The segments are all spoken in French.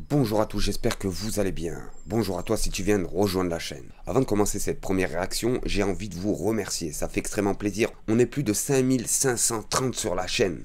Bonjour à tous, j'espère que vous allez bien. Bonjour à toi si tu viens de rejoindre la chaîne. Avant de commencer cette première réaction, j'ai envie de vous remercier, ça fait extrêmement plaisir. On est plus de 5530 sur la chaîne.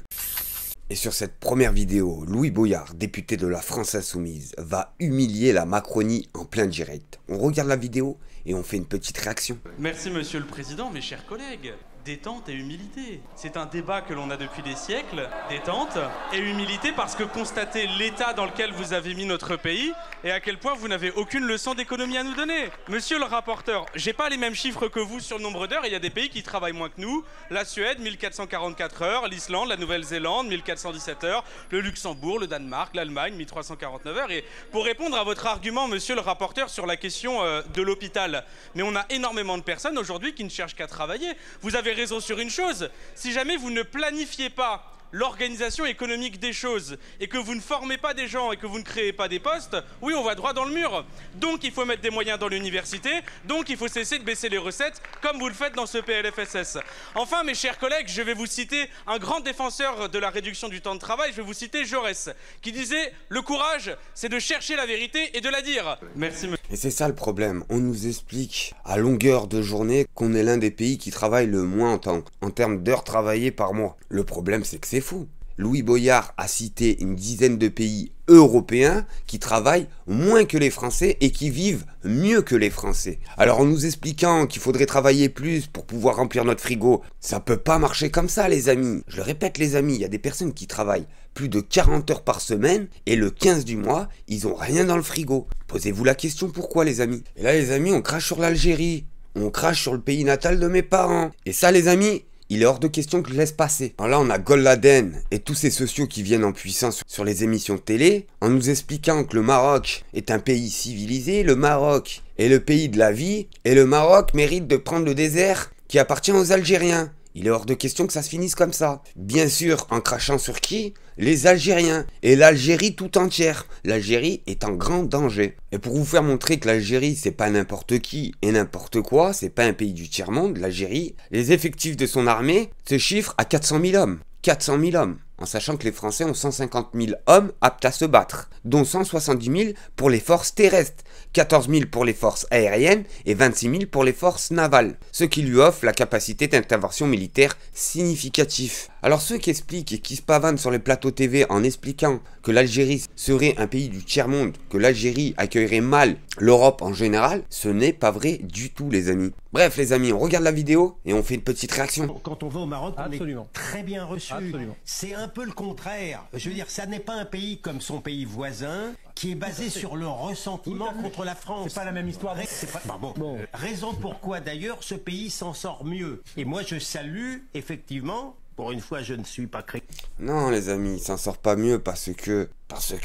Et sur cette première vidéo, Louis Boyard, député de la France Insoumise, va humilier la Macronie en plein direct. On regarde la vidéo et on fait une petite réaction. Merci Monsieur le Président, mes chers collègues. Détente et humilité. C'est un débat que l'on a depuis des siècles. Détente et humilité parce que constatez l'état dans lequel vous avez mis notre pays et à quel point vous n'avez aucune leçon d'économie à nous donner. Monsieur le rapporteur, j'ai pas les mêmes chiffres que vous sur le nombre d'heures. Il y a des pays qui travaillent moins que nous. La Suède, 1444 heures. L'Islande, la Nouvelle-Zélande, 1417 heures. Le Luxembourg, le Danemark, l'Allemagne, 1349 heures. Et pour répondre à votre argument, monsieur le rapporteur, sur la question de l'hôpital, mais on a énormément de personnes aujourd'hui qui ne cherchent qu'à travailler. Vous avez raison sur une chose, si jamais vous ne planifiez pas l'organisation économique des choses et que vous ne formez pas des gens et que vous ne créez pas des postes, oui, on va droit dans le mur. Donc il faut mettre des moyens dans l'université, donc il faut cesser de baisser les recettes comme vous le faites dans ce PLFSS. Enfin, mes chers collègues, je vais vous citer un grand défenseur de la réduction du temps de travail, je vais vous citer Jaurès, qui disait « Le courage, c'est de chercher la vérité et de la dire ». Merci. Et c'est ça le problème, on nous explique à longueur de journée qu'on est l'un des pays qui travaille le moins en termes d'heures travaillées par mois. Le problème c'est que c'est fou. Louis Boyard a cité une dizaine de pays européens qui travaillent moins que les Français et qui vivent mieux que les Français. Alors en nous expliquant qu'il faudrait travailler plus pour pouvoir remplir notre frigo, ça peut pas marcher comme ça les amis. Je le répète les amis, il y a des personnes qui travaillent plus de 40 heures par semaine et le 15 du mois, ils ont rien dans le frigo. Posez-vous la question pourquoi les amis. Et là les amis, on crache sur l'Algérie, on crache sur le pays natal de mes parents. Et ça les amis, il est hors de question que je laisse passer. Alors là, on a Golden et tous ces sociaux qui viennent en puissance sur les émissions de télé, en nous expliquant que le Maroc est un pays civilisé, le Maroc est le pays de la vie, et le Maroc mérite de prendre le désert qui appartient aux Algériens. Il est hors de question que ça se finisse comme ça. Bien sûr, en crachant sur qui? Les Algériens. Et l'Algérie tout entière. L'Algérie est en grand danger. Et pour vous faire montrer que l'Algérie, c'est pas n'importe qui et n'importe quoi, c'est pas un pays du tiers-monde, l'Algérie, les effectifs de son armée se chiffrent à 400 000 hommes. 400 000 hommes. En sachant que les Français ont 150 000 hommes aptes à se battre, dont 170 000 pour les forces terrestres, 14 000 pour les forces aériennes et 26 000 pour les forces navales, ce qui lui offre la capacité d'intervention militaire significative. Alors ceux qui expliquent et qui se pavanent sur les plateaux TV en expliquant que l'Algérie serait un pays du tiers-monde, que l'Algérie accueillerait mal l'Europe en général, ce n'est pas vrai du tout les amis. Bref les amis, on regarde la vidéo et on fait une petite réaction. Quand on va au Maroc, on Absolument. est très bien reçu. Absolument. C'est un peu le contraire. Je veux dire, ça n'est pas un pays comme son pays voisin qui est basé sur le ressentiment contre la France. C'est pas la même histoire. C'est pas... Bon. Raison pourquoi d'ailleurs ce pays s'en sort mieux. Et moi je salue effectivement. Pour une fois, je ne suis pas chrétien. Non les amis, il s'en sort pas mieux parce que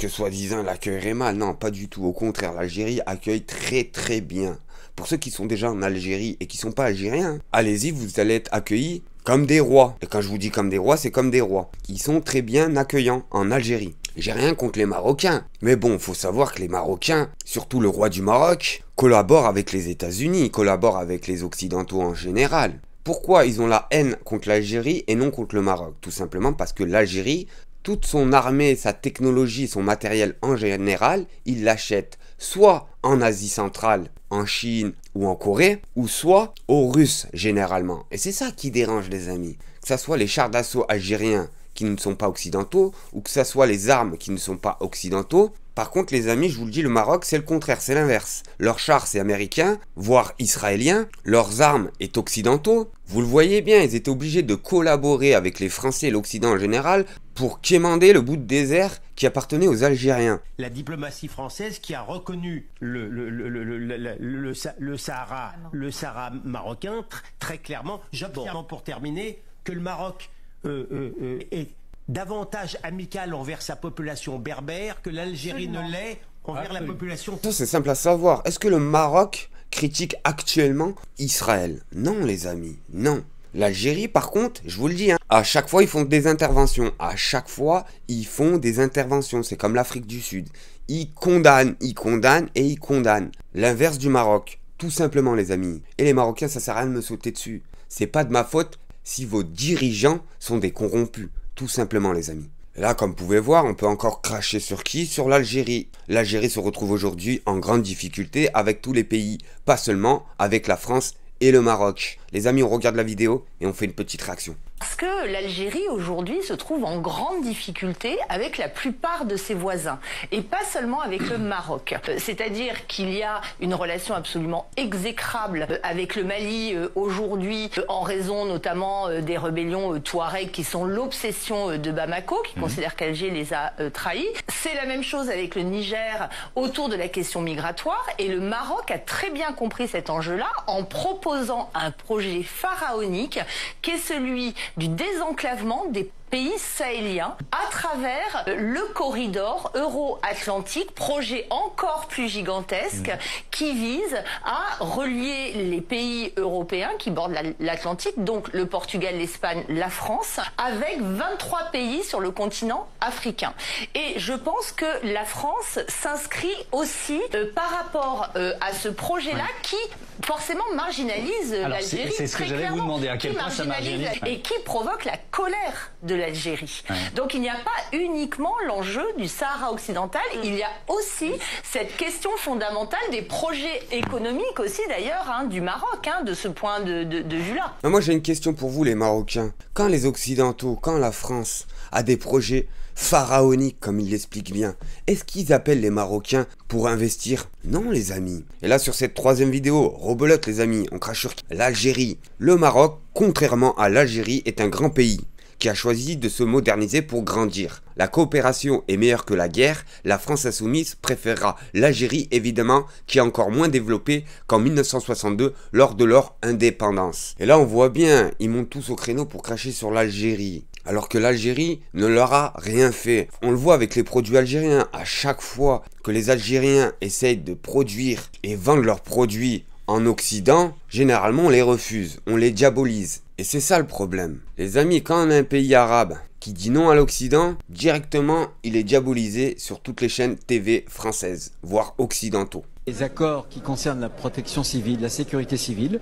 soi-disant l'accueillerait mal. Non, pas du tout. Au contraire, l'Algérie accueille très très bien. Pour ceux qui sont déjà en Algérie et qui sont pas algériens, allez-y, vous allez être accueillis comme des rois. Et quand je vous dis comme des rois, c'est comme des rois. Ils sont très bien accueillants en Algérie. J'ai rien contre les Marocains. Mais bon, faut savoir que les Marocains, surtout le roi du Maroc, collaborent avec les États-Unis, collaborent avec les Occidentaux en général. Pourquoi ils ont la haine contre l'Algérie et non contre le Maroc? Tout simplement parce que l'Algérie, toute son armée, sa technologie, son matériel en général, ils l'achètent soit en Asie centrale, en Chine ou en Corée, ou soit aux Russes généralement. Et c'est ça qui dérange les amis. Que ce soit les chars d'assaut algériens qui ne sont pas occidentaux, ou que ce soit les armes qui ne sont pas occidentaux. Par contre les amis, je vous le dis, le Maroc c'est le contraire, c'est l'inverse. Leurs chars c'est américain, voire israélien, leurs armes est occidentaux. Vous le voyez bien, ils étaient obligés de collaborer avec les Français et l'Occident en général pour quémander le bout de désert qui appartenait aux Algériens. La diplomatie française qui a reconnu le Sahara marocain très clairement. J'observe pour terminer que le Maroc est davantage amical envers sa population berbère que l'Algérie ne l'est envers la population. Ça c'est simple à savoir. Est-ce que le Maroc critique actuellement Israël? Non les amis, non. L'Algérie par contre, je vous le dis, hein, à chaque fois ils font des interventions. À chaque fois ils font des interventions. C'est comme l'Afrique du Sud. Ils condamnent et ils condamnent. L'inverse du Maroc. Tout simplement les amis. Et les Marocains, ça sert à rien de me sauter dessus. C'est pas de ma faute si vos dirigeants sont des corrompus. Tout simplement les amis. Là, comme vous pouvez voir, on peut encore cracher sur qui? Sur l'Algérie. L'Algérie se retrouve aujourd'hui en grande difficulté avec tous les pays, pas seulement avec la France et le Maroc. Les amis, on regarde la vidéo et on fait une petite réaction. Parce que l'Algérie aujourd'hui se trouve en grande difficulté avec la plupart de ses voisins et pas seulement avec le Maroc. C'est-à-dire qu'il y a une relation absolument exécrable avec le Mali aujourd'hui en raison notamment des rébellions touaregs qui sont l'obsession de Bamako, qui considère qu'Alger les a trahis. C'est la même chose avec le Niger autour de la question migratoire et le Maroc a très bien compris cet enjeu-là en proposant un projet pharaonique qui est celui du désenclavement des pays sahéliens à travers le corridor euro-atlantique, projet encore plus gigantesque qui vise à relier les pays européens qui bordent l'Atlantique, donc le Portugal, l'Espagne, la France, avec 23 pays sur le continent africain. Et je pense que la France s'inscrit aussi par rapport à ce projet-là qui forcément marginalise l'Algérie. C'est ce que j'allais vous demander, à quel point ça marginalise et qui provoque la colère de l'Algérie. Donc il n'y a pas uniquement l'enjeu du Sahara occidental, il y a aussi cette question fondamentale des projets économiques aussi d'ailleurs du Maroc, de ce point de vue-là. Moi j'ai une question pour vous les Marocains. Quand les Occidentaux, quand la France a des projets pharaoniques comme il l'explique bien, est-ce qu'ils appellent les Marocains pour investir? Non les amis. Et là sur cette troisième vidéo, rebelote les amis, on crache sur l'Algérie. Le Maroc, contrairement à l'Algérie, est un grand pays qui a choisi de se moderniser pour grandir. La coopération est meilleure que la guerre, la France insoumise préférera l'Algérie évidemment, qui est encore moins développée qu'en 1962 lors de leur indépendance. Et là on voit bien, ils montent tous au créneau pour cracher sur l'Algérie. Alors que l'Algérie ne leur a rien fait. On le voit avec les produits algériens, à chaque fois que les Algériens essayent de produire et vendre leurs produits en Occident, généralement on les refuse, on les diabolise. Et c'est ça le problème. Les amis, quand on a un pays arabe qui dit non à l'Occident, directement il est diabolisé sur toutes les chaînes TV françaises, voire occidentaux. Les accords qui concernent la protection civile, la sécurité civile,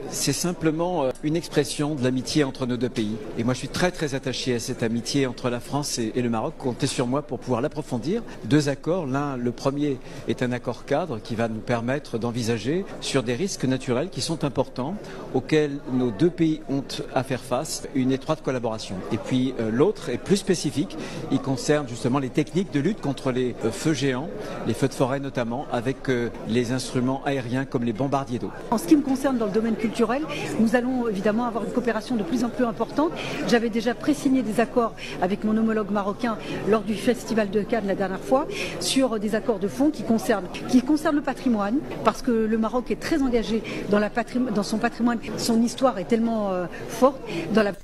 c'est simplement une expression de l'amitié entre nos deux pays. Et moi je suis très attaché à cette amitié entre la France et le Maroc. Comptez sur moi pour pouvoir l'approfondir. Deux accords, le premier est un accord cadre qui va nous permettre d'envisager sur des risques naturels qui sont importants, auxquels nos deux pays ont à faire face, une étroite collaboration. Et puis l'autre est plus spécifique, il concerne justement les techniques de lutte contre les feux géants, les feux de forêt notamment, avec les instruments aériens comme les bombardiers d'eau. En ce qui me concerne dans le domaine culturel, nous allons évidemment avoir une coopération de plus en plus importante. J'avais déjà pré-signé des accords avec mon homologue marocain lors du Festival de Cannes la dernière fois sur des accords de fond qui concernent le patrimoine, parce que le Maroc est très engagé dans son patrimoine. Son histoire est tellement forte.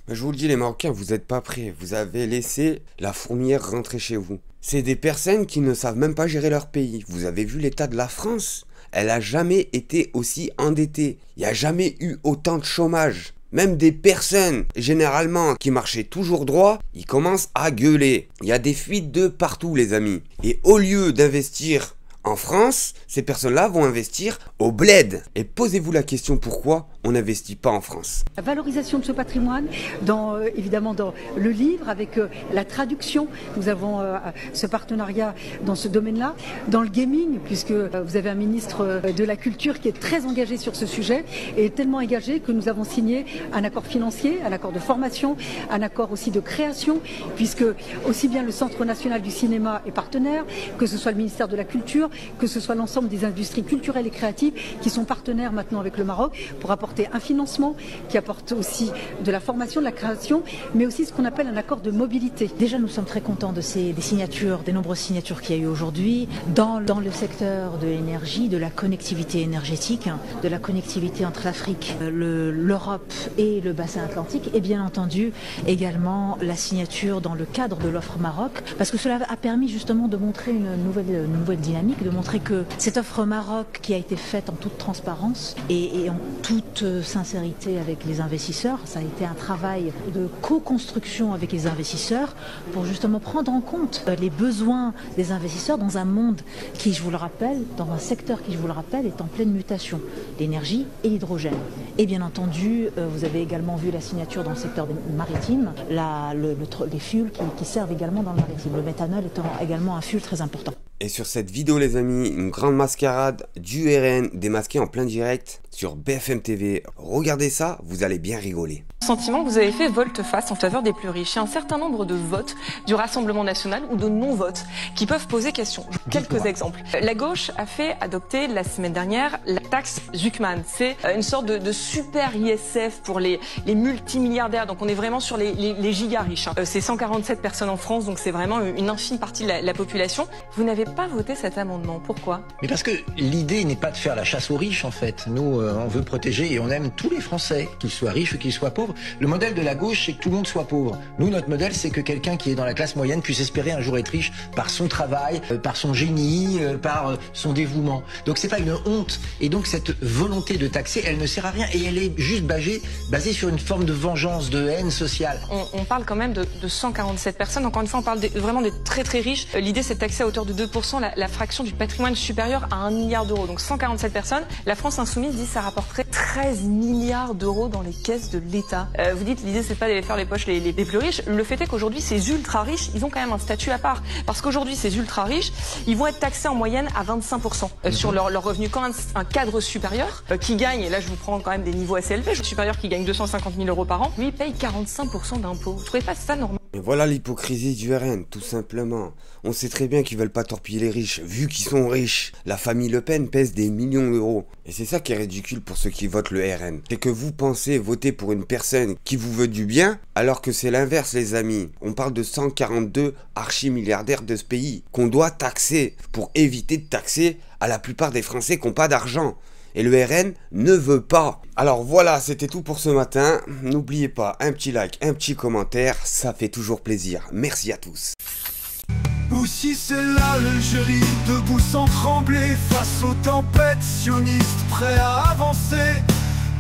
Je vous le dis les Marocains, vous n'êtes pas prêts. Vous avez laissé la fourmilière rentrer chez vous. C'est des personnes qui ne savent même pas gérer leur pays. Vous avez vu l'état de la France? Elle a jamais été aussi endettée. Il n'y a jamais eu autant de chômage. Même des personnes, généralement, qui marchaient toujours droit, ils commencent à gueuler. Il y a des fuites de partout, les amis. Et au lieu d'investir en France, ces personnes-là vont investir au bled. Et posez-vous la question pourquoi on n'investit pas en France. La valorisation de ce patrimoine, évidemment dans le livre, avec la traduction. Nous avons ce partenariat dans ce domaine-là. Dans le gaming, puisque vous avez un ministre de la Culture qui est très engagé sur ce sujet, et tellement engagé que nous avons signé un accord financier, un accord de formation, un accord aussi de création, puisque aussi bien le Centre national du cinéma est partenaire, que ce soit le ministère de la Culture, que ce soit l'ensemble des industries culturelles et créatives qui sont partenaires maintenant avec le Maroc pour apporter un financement qui apporte aussi de la formation, de la création, mais aussi ce qu'on appelle un accord de mobilité. Déjà, nous sommes très contents des signatures, des nombreuses signatures qu'il y a eu aujourd'hui dans le secteur de l'énergie, de la connectivité énergétique, de la connectivité entre l'Afrique, l'Europe et le bassin atlantique, et bien entendu également la signature dans le cadre de l'offre Maroc, parce que cela a permis justement de montrer une nouvelle dynamique, de montrer que cette offre Maroc qui a été faite en toute transparence et en toute toute sincérité avec les investisseurs. Ça a été un travail de co-construction avec les investisseurs pour justement prendre en compte les besoins des investisseurs dans un monde qui, je vous le rappelle, dans un secteur qui, je vous le rappelle, est en pleine mutation, l'énergie et l'hydrogène. Et bien entendu, vous avez également vu la signature dans le secteur maritime, les fuels qui servent également dans le maritime, le méthanol étant également un fuel très important. Et sur cette vidéo les amis, une grande mascarade du RN démasqué en plein direct sur BFM TV. Regardez ça, vous allez bien rigoler. Sentiment que vous avez fait volte-face en faveur des plus riches. Il y a un certain nombre de votes du Rassemblement national ou de non-votes qui peuvent poser question. Quelques exemples. La gauche a fait adopter la semaine dernière la taxe Zuckman. C'est une sorte de super ISF pour les multimilliardaires. Donc on est vraiment sur les giga riches. C'est 147 personnes en France, donc c'est vraiment une infime partie de la population. Vous n'avez pas voté cet amendement. Pourquoi? Mais parce que l'idée n'est pas de faire la chasse aux riches en fait. Nous, on veut protéger et on aime tous les Français, qu'ils soient riches ou qu'ils soient pauvres. Le modèle de la gauche, c'est que tout le monde soit pauvre. Nous, notre modèle, c'est que quelqu'un qui est dans la classe moyenne puisse espérer un jour être riche par son travail, par son génie, par son dévouement. Donc c'est pas une honte. Et donc cette volonté de taxer, elle ne sert à rien et elle est juste basée sur une forme de vengeance, de haine sociale. On parle quand même de 147 personnes. Encore une fois, on parle vraiment des très très riches. L'idée, c'est de taxer à hauteur de 2% la fraction du patrimoine supérieur à 1 milliard d'euros. Donc 147 personnes. La France Insoumise dit que ça rapporterait 13 milliards d'euros dans les caisses de l'État. Vous dites l'idée c'est pas d'aller faire les poches les plus riches. Le fait est qu'aujourd'hui ces ultra riches, ils ont quand même un statut à part. Parce qu'aujourd'hui ces ultra riches, ils vont être taxés en moyenne à 25% sur leur revenu. Quand un cadre supérieur qui gagne, et là je vous prends quand même des niveaux assez élevés, supérieur qui gagne 250 000 euros par an, lui il paye 45% d'impôts. Vous trouvez pas ça normal? Et voilà l'hypocrisie du RN, tout simplement. On sait très bien qu'ils veulent pas torpiller les riches, vu qu'ils sont riches. La famille Le Pen pèse des millions d'euros. Et c'est ça qui est ridicule pour ceux qui votent le RN. C'est que vous pensez voter pour une personne qui vous veut du bien, alors que c'est l'inverse les amis. On parle de 142 archi-milliardaires de ce pays, qu'on doit taxer, pour éviter de taxer à la plupart des Français qui n'ont pas d'argent. Et le RN ne veut pas. Alors voilà, c'était tout pour ce matin. N'oubliez pas, un petit like, un petit commentaire, ça fait toujours plaisir. Merci à tous. Ou si c'est l'Algérie, debout sans trembler, face aux tempêtes sionistes, prêts à avancer.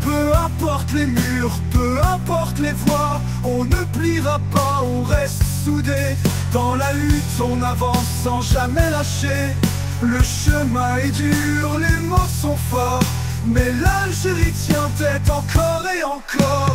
Peu importe les murs, peu importe les voies, on ne pliera pas, on reste soudés. Dans la lutte, on avance sans jamais lâcher. Le chemin est dur, les mots sont forts, mais l'Algérie tient tête encore et encore.